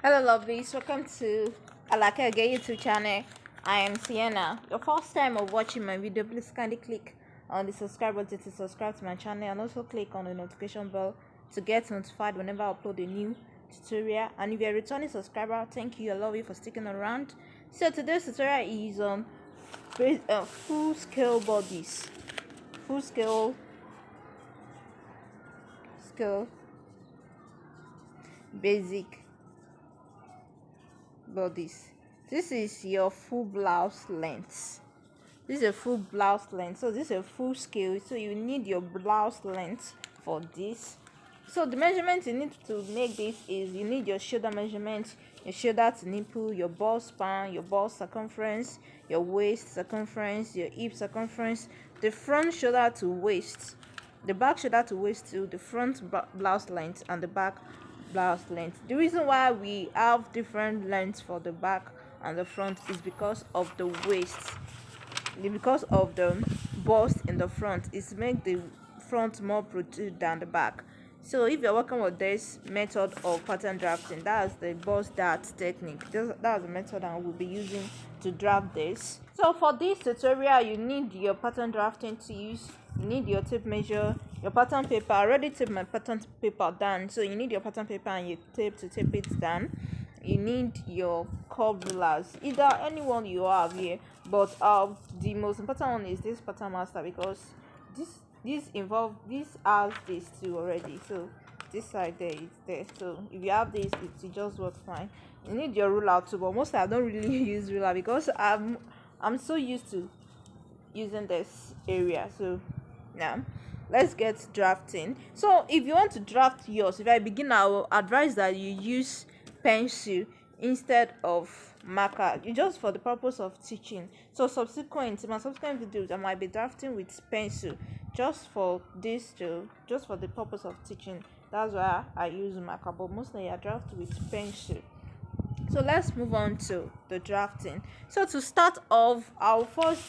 Hello lovelies, welcome to Alake Again YouTube channel. I am Sienna. Your first time of watching my video, please kindly click on the subscribe button to subscribe to my channel and also click on the notification bell to get notified whenever I upload a new tutorial. And if you're a returning subscriber, thank you. I love you for sticking around. So today's tutorial is on full scale bodies, full scale basic bodice. This is your full blouse length. This is a full blouse length, so this is a full scale, so you need your blouse length for this. So the measurement you need to make this is you need your shoulder measurement, your shoulder to nipple, your bust span, your bust circumference, your waist circumference, your hip circumference, the front shoulder to waist, the back shoulder to waist to the front blouse length, and the back blouse length. The reason why we have different lengths for the back and the front is because of the waist, because of the bust in the front. It's make the front more protrude than the back. So if you're working with this method of pattern drafting, that's the bust dart technique. That's the method I will be using to draft this. So for this tutorial, you need your pattern drafting tools, you need your tape measure, your pattern paper. I already taped my pattern paper down, so you need your pattern paper and your tape to tape it down. You need your curved rulers, either anyone you have here, but the most important one is this pattern master, because this has this too already. So this side there is there, so if you have this, it just works fine. You need your ruler too, but mostly I don't really use ruler because I'm so used to using this area. So now let's get drafting. So if you want to draft yours, if I begin, I will advise that you use pencil instead of marker, you just for the purpose of teaching. So in my subsequent videos I might be drafting with pencil just for the purpose of teaching. That's why I use marker, but mostly I draft with pencil. So let's move on to the drafting. So to start off, I'll first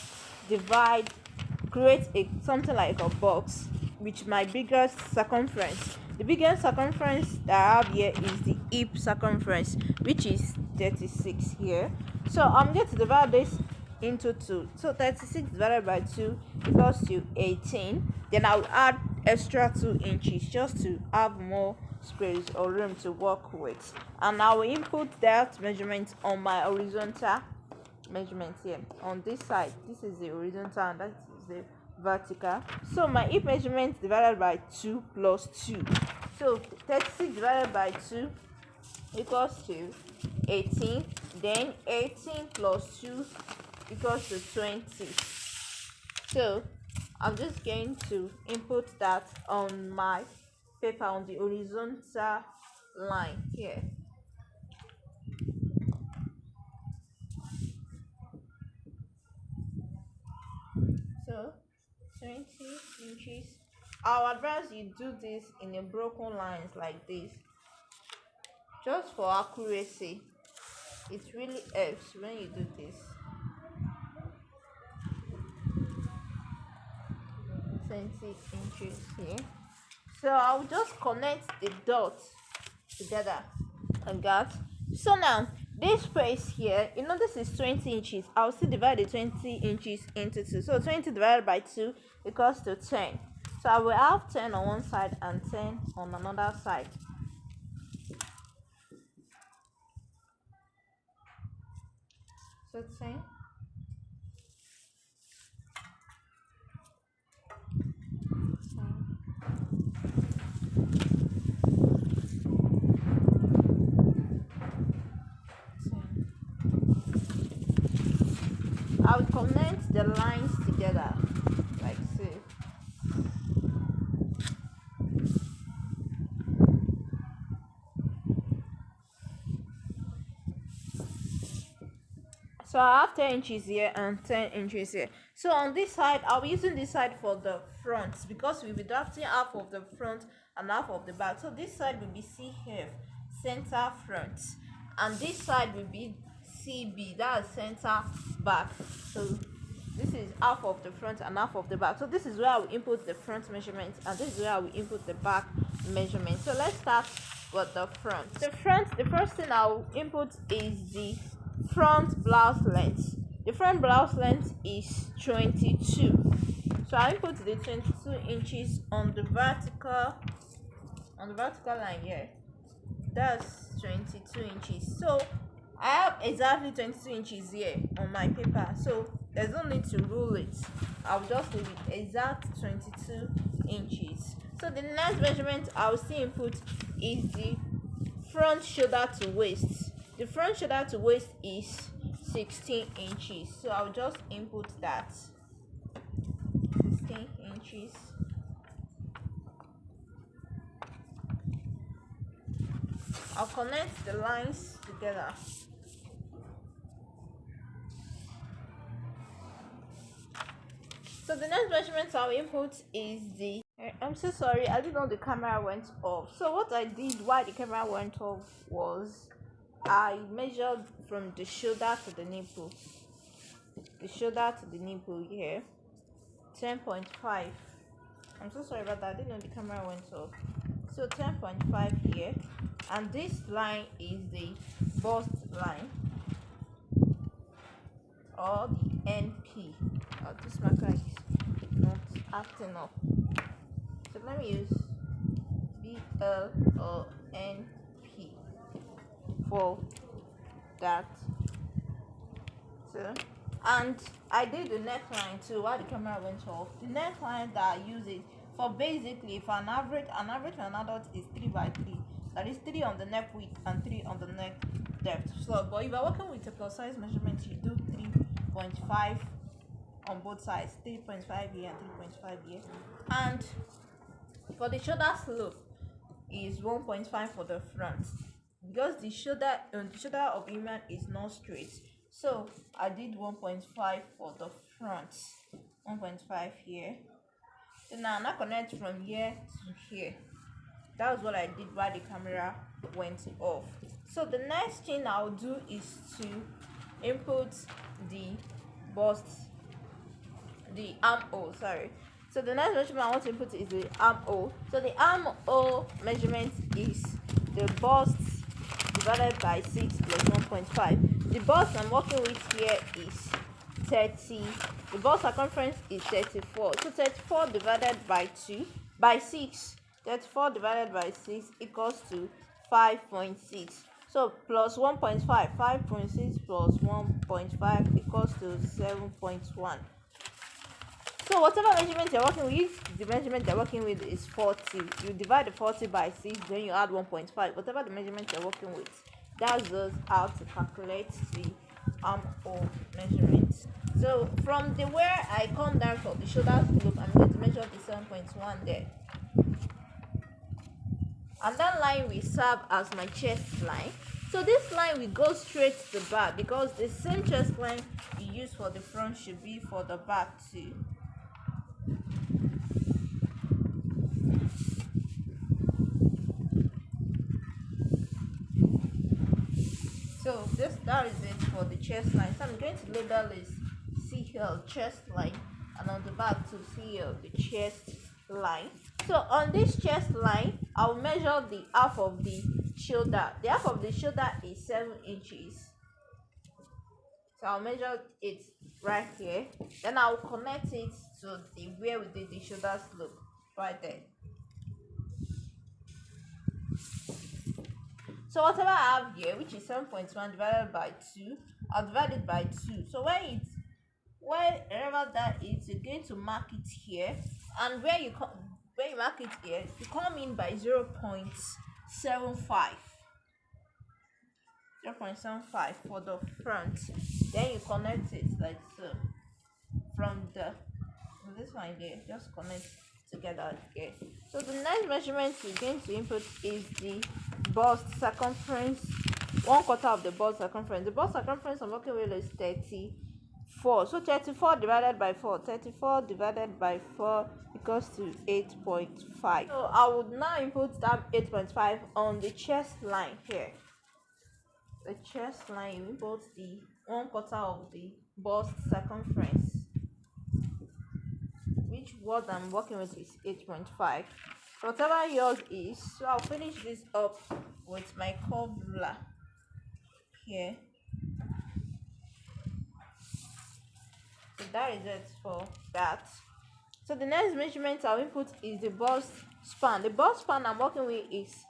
create something like a box with my biggest circumference. The biggest circumference that I have here is the hip circumference, which is 36 here. So I'm going to divide this into 2. So 36 divided by 2 equals to 18. Then I'll add extra 2 inches just to have more space or room to work with, and I will input that measurement on my horizontal measurement here on this side. This is the horizontal and that is the vertical. So my hip measurement divided by 2 plus 2, so 36 divided by 2 equals to 18. Then 18 plus 2 equals to 20. So I'm just going to input that on my paper on the horizontal line here. So 20 inches. I'll advise you do this in a broken lines like this, just for accuracy. It really helps when you do this. 20 inches here. So I'll just connect the dots together like that. So now this space here, this is 20 inches. I'll still divide the 20 inches into 2. So 20 divided by 2 equals to 10. So I will have 10 on one side and 10 on another side. So 10. I will connect the lines together like so. So I have 10 inches here and 10 inches here. So on this side, I'll be using this side for the front because we'll be drafting half of the front and half of the back. So this side will be CF, center front, and this side will be CB, that's center back. So this is half of the front and half of the back. So this is where I will input the front measurement and this is where I will input the back measurement. So let's start for the front. The first thing I'll input is the front blouse length. The front blouse length is 22. So I input the 22 inches on the vertical line here. That's 22 inches. So I have exactly 22 inches here on my paper, so there's no need to rule it. I'll just leave it exact 22 inches. So the next measurement I'll still input is the front shoulder to waist. The front shoulder to waist is 16 inches. So I'll just input that 16 inches. I'll connect the lines together. So the next measurement I'll input is the I'm so sorry, I didn't know the camera went off. So what I did while the camera went off was I measured from the shoulder to the nipple. The shoulder to the nipple here, 10.5. I'm so sorry about that, I didn't know the camera went off. So 10.5 here, and this line is the bust line, or the NP. Oh, this marker is not acting up, so let me use BL or NP for that. So, and I did the neckline too while the camera went off. The neckline that I use it for, basically for an average for an adult is 3x3. That is 3 on the neck width and 3 on the neck depth. So, but if you're working with a plus size measurement, you do 3.5 on both sides, 3.5 here and 3.5 here. And for the shoulder slope is 1.5 for the front, because the shoulder of human is not straight. So I did 1.5 for the front, 1.5 here. So now I'm not connect from here to here. That was what I did while the camera went off. So the next thing I'll do is to input the bust, the armhole. So the next measurement I want to input is the armhole. So the armhole measurement is the bust divided by 6 plus 1.5. The bust I'm working with here is 30. The bust circumference is 34. So 34 divided by 6. 34 divided by 6 equals to 5.6. So plus 1.5. 5.6 plus 1.5 equals to 7.1. So whatever measurement you're working with, the measurement you're working with is 40. You divide the 40 by 6, then you add 1.5. Whatever the measurement you're working with, that's just how to calculate the armhole measurement. So from the where I come down for the shoulder slope, I'm going to measure the 7.1 there. And that line will serve as my chest line. So this line will go straight to the back, because the same chest line you use for the front should be for the back too. So that is it for the chest line. So I'm going to label this CL chest line, and on the back to CL the chest line. So on this chest line, I'll measure the half of the shoulder. The half of the shoulder is 7 inches. So I'll measure it right here. Then I'll connect it to the where we did the shoulder slope right there. So whatever I have here, which is 7.1 divided by 2, I'll divide it by 2. So wherever that is, you're going to mark it here, and where you mark it here, you come in by 0.75. 0.75 for the front. Then you connect it like so. From this one here, just connect together here. So the next measurement you're going to input is the bust circumference, 1/4 of the bust circumference. The bust circumference I'm working with is 34. So 34 divided by 4. 34 divided by 4 equals to 8.5. So I would now input that 8.5 on the chest line here. The chest line, you input the 1/4 of the bust circumference, which what I'm working with is 8.5. whatever yours is. So I'll finish this up with my curve ruler here. So that is it for that. So the next measurement I'll input is the bust span. The bust span I'm working with is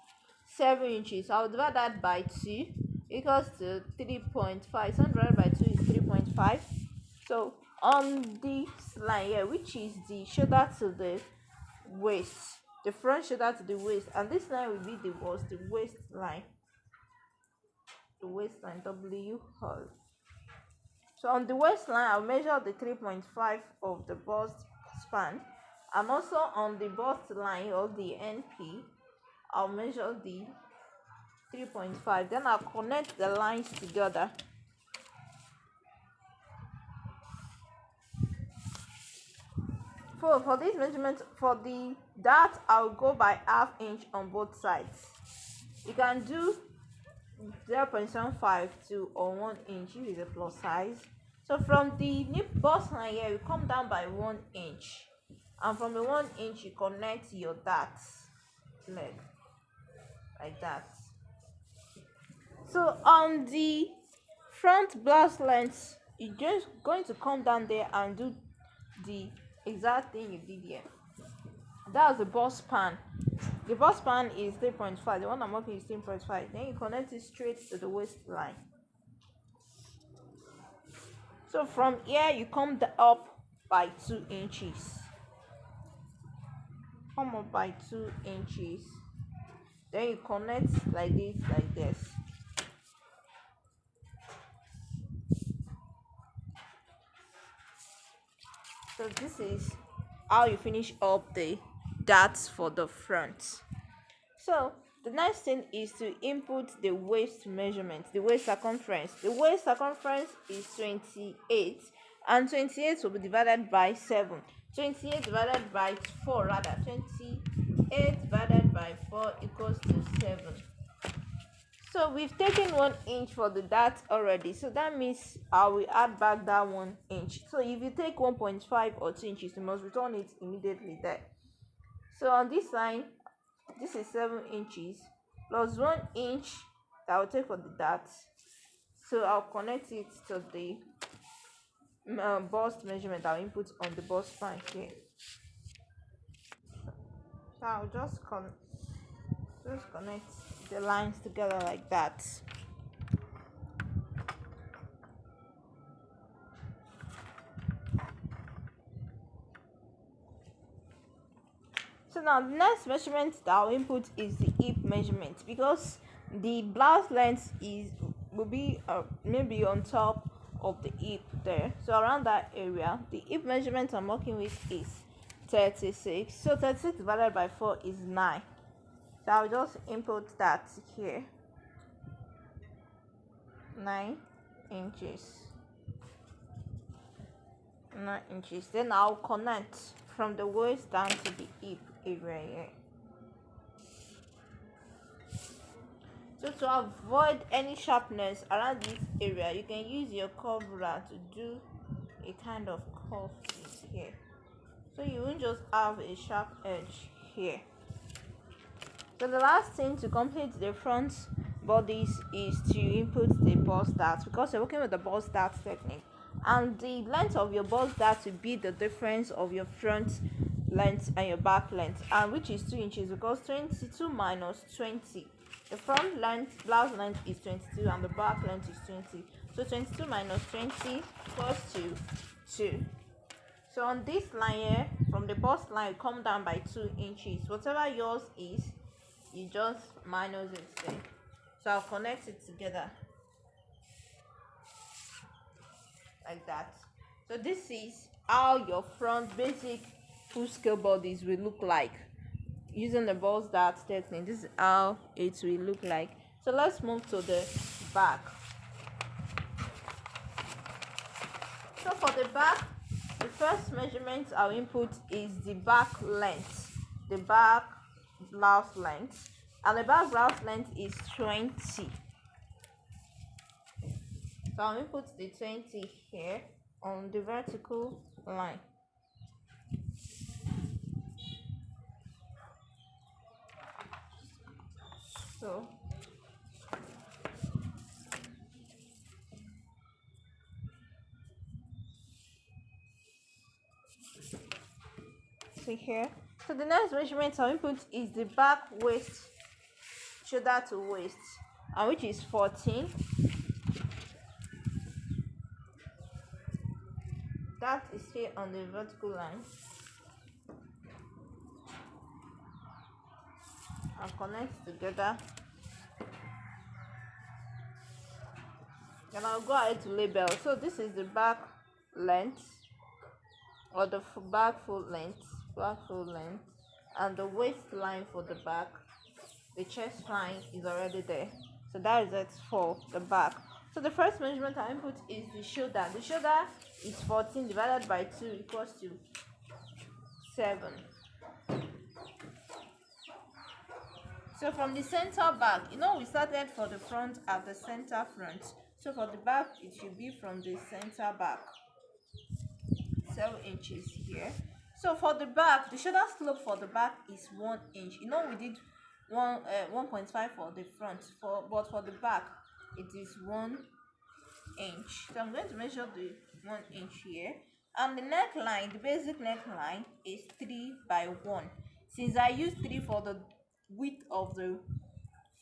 7 inches. I'll divide that by 2 equals to 3.5. So divided by 2 is 3.5. So on this line here, which is the shoulder to the waist, the front shoulder to the waist, and this line will be the waistline, the waistline W hole. So on the waistline, I'll measure the 3.5 of the bust span, and also on the bust line or the NP, I'll measure the 3.5. Then I'll connect the lines together. For this measurement, for the dart, I'll go by ½ inch on both sides. You can do 0.75 to or 1 inch if it's a plus size. So from the bust line here, you come down by 1 inch, and from the 1 inch you connect your dart leg like that. So on the front blouse length, you're just going to come down there and do the exact thing you did here. That's the bust span. The bust span is 3.5. The one I'm working is 3.5. Then you connect it straight to the waistline. So from here you come up by 2 inches. Come up by 2 inches. Then you connect like this. So this is how you finish up the darts for the front. So the next thing is to input the waist measurement, the waist circumference. The waist circumference is 28, and 28 will be divided by 7. 28 divided by 4 rather. 28 divided by 4 equals to 7. So we've taken 1 inch for the dart already, so that means I will add back that 1 inch. So if you take 1.5 or 2 inches, you must return it immediately there. So on this line, this is 7 inches plus 1 inch that I will take for the dart. So I'll connect it to the bust measurement I'll input on the bust span here. So I'll just connect the lines together like that. So now the next measurement that I'll input is the hip measurement, because the blouse length will be maybe on top of the hip there. So around that area, the hip measurement I'm working with is 36. So 36 divided by 4 is 9. So I'll just input that here. 9 inches. 9 inches. Then I'll connect from the waist down to the hip area here. So to avoid any sharpness around this area, you can use your curve ruler to do a kind of curve here. So you won't just have a sharp edge here. So the last thing to complete the front bodice is to input the bust dart, because you're working with the bust dart technique, and the length of your bust dart will be the difference of your front length and your back length, and which is 2 inches, because 22 minus 20, the front length blouse length is 22 and the back length is 20. So 22 minus 20 equals to 2. So on this line here, from the bust line, come down by 2 inches. Whatever yours is, you just minus it there. So I'll connect it together like that. So this is how your front basic full scale bodies will look like using the bust dart technique. This is how it will look like. So let's move to the back. So for the back, the first measurement I'll input is the back length, the back blouse length, and the back blouse length is 20. So I'll input the 20 here on the vertical line. So see here. So the next measurement I'll input is the back waist, shoulder to waist, and which is 14. That is here on the vertical line. I'll connect together. Then I'll go ahead to label. So this is the back length, or the back full length, and the waistline for the back. The chest line is already there, so that is it for the back. So the first measurement I input is the shoulder. The shoulder is 14 divided by 2 equals to 7. So from the center back, we started for the front at the center front. So for the back, it should be from the center back, 7 inches here. So for the back, the shoulder slope for the back is 1 inch. We did 1.5 for the front, but for the back, it is 1 inch. So I'm going to measure the 1 inch here. And the neckline, the basic neckline, is 3 by 1. Since I used 3 for the width of the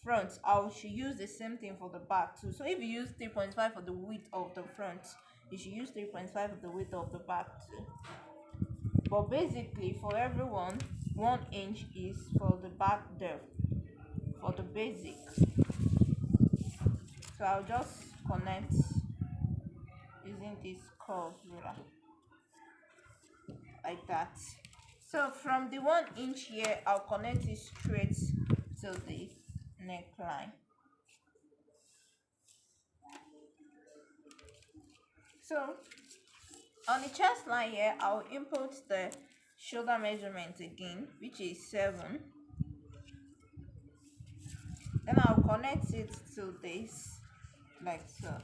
front, I should use the same thing for the back too. So if you use 3.5 for the width of the front, you should use 3.5 for the width of the back too. But basically, for everyone, 1 inch is for the back there, for the basic. So I'll just connect using this curve ruler like that. So from the 1 inch here, I'll connect it straight to the neckline. So on the chest line here, I'll input the shoulder measurement again, which is 7. Then I'll connect it to this like so.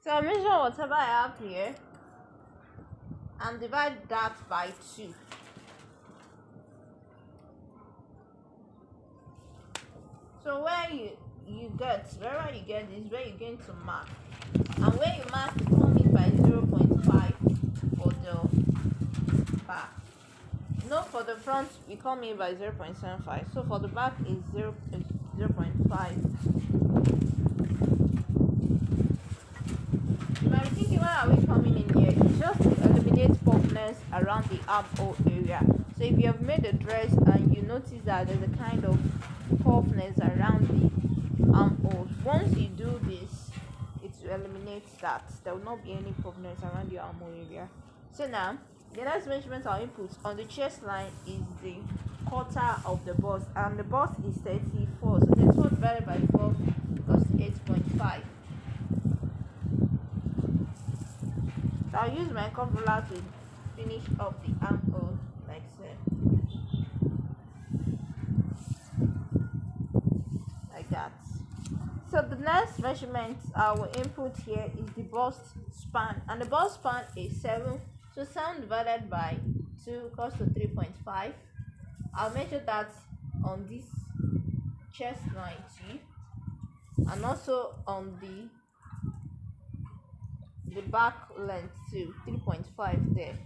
So I'll measure whatever I have here and divide that by 2. So wherever you get is where you're going to mark, and where you mark, you come in by 0.5 for the back. For the front we come in by 0.75. So for the back is 0.5. You might be thinking, why are we coming in here? It's just to eliminate puffness around the armhole area. So if you have made a dress and you notice that there's a kind of puffness around the armhole, once you do this, it will eliminate that. There will not be any puffness around the armhole area. So now the next measurement I'll input on the chest line is the quarter of the bust, and the bust is 34. So 34 divided by 4 equals 8.5. So I'll use my curve ruler to finish up the armhole like so. Like that. So the next measurement I will input here is the bust span, and the bust span is 7. So 7 divided by 2 equals to 3.5. I'll measure that on this chest line too, and also on the back length too, 3.5 there.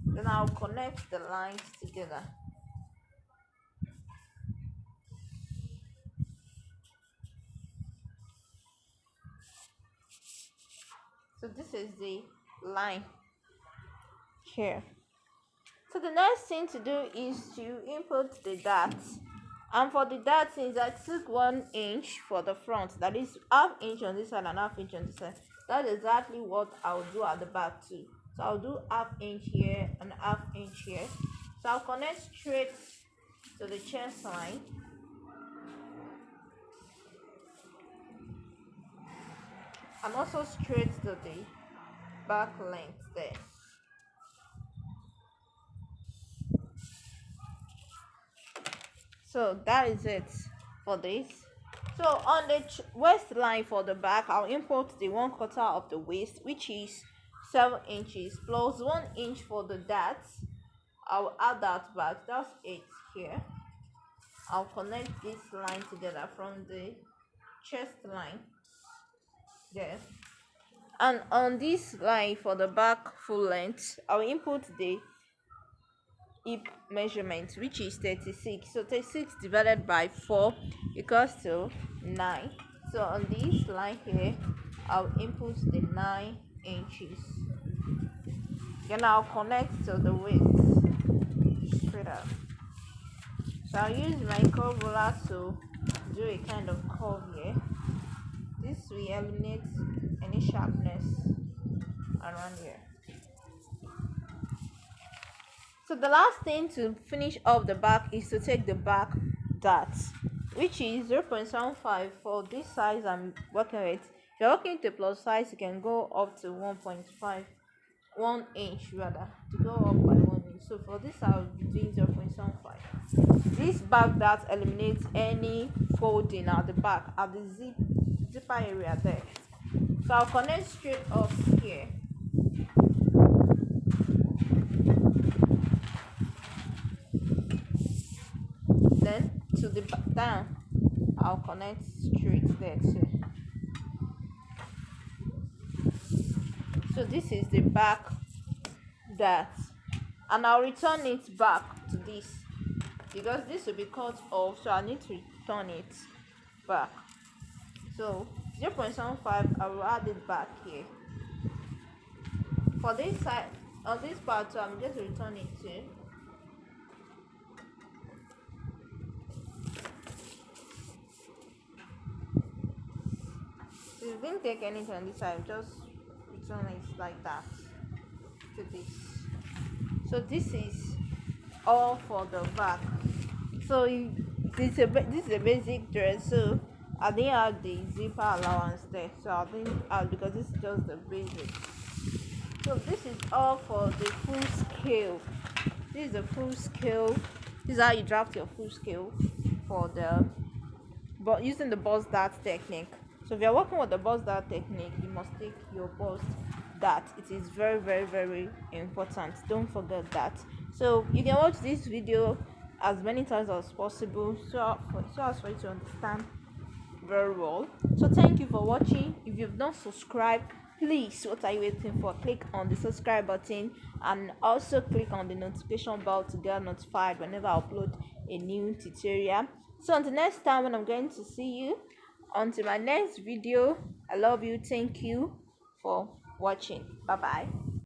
Then I'll connect the lines together. So this is the line here. So the next thing to do is to input the darts. And for the dart, since I took 1 inch for the front, that is half inch on this side and half inch on this side, that's exactly what I'll do at the back too. So I'll do half inch here and half inch here. So I'll connect straight to the chest line. And also straight to the back length there. So that is it for this. So on the waistline for the back, I'll import the 1/4 of the waist, which is 7 inches plus 1 inch for the dart. I'll add that back, that's 8 here. I'll connect this line together from the chest line there, and on this line for the back full length I'll input the hip measurement, which is 36. So 36 divided by 4 equals to 9. So on this line here I'll input the 9 inches. Then I'll connect to the width straight up. So I'll use my curve ruler to do a kind of curve here. This will eliminate any sharpness around here. So the last thing to finish off the back is to take the back dart, which is 0.75 for this size I'm working with. If you're working with a plus size, you can go up to 1 inch rather, to go up by 1 inch. So for this I'll be doing 0.75. This back dart eliminates any folding at the back, at the zipper area there. So I'll connect straight up here. Then to the down I'll connect straight there too. So this is the back dart, and I'll return it back to this because this will be cut off, so I need to return it back. So 0.75 I will add it back here. For this side, on this part, so I'm just returning it to. If you didn't take anything on this side, just return it like that to this. So this is all for the back. So this is a basic dress, so I didn't have the zipper allowance there, so I didn't add because this is just the basic. So this is all for the full scale. This is the full scale. This is how you draft your full scale for the, but using the bust dart technique. So if you're working with the bust dart technique, you must take your bust dart. It is very, very, very important. Don't forget that. So you can watch this video as many times as possible, so as for you to understand very well. So thank you for watching. If you've not subscribed, please, what are you waiting for? Click on the subscribe button and also click on the notification bell to get notified whenever I upload a new tutorial. So until next time when I'm going to see you, until my next video, I love you. Thank you for watching. Bye bye.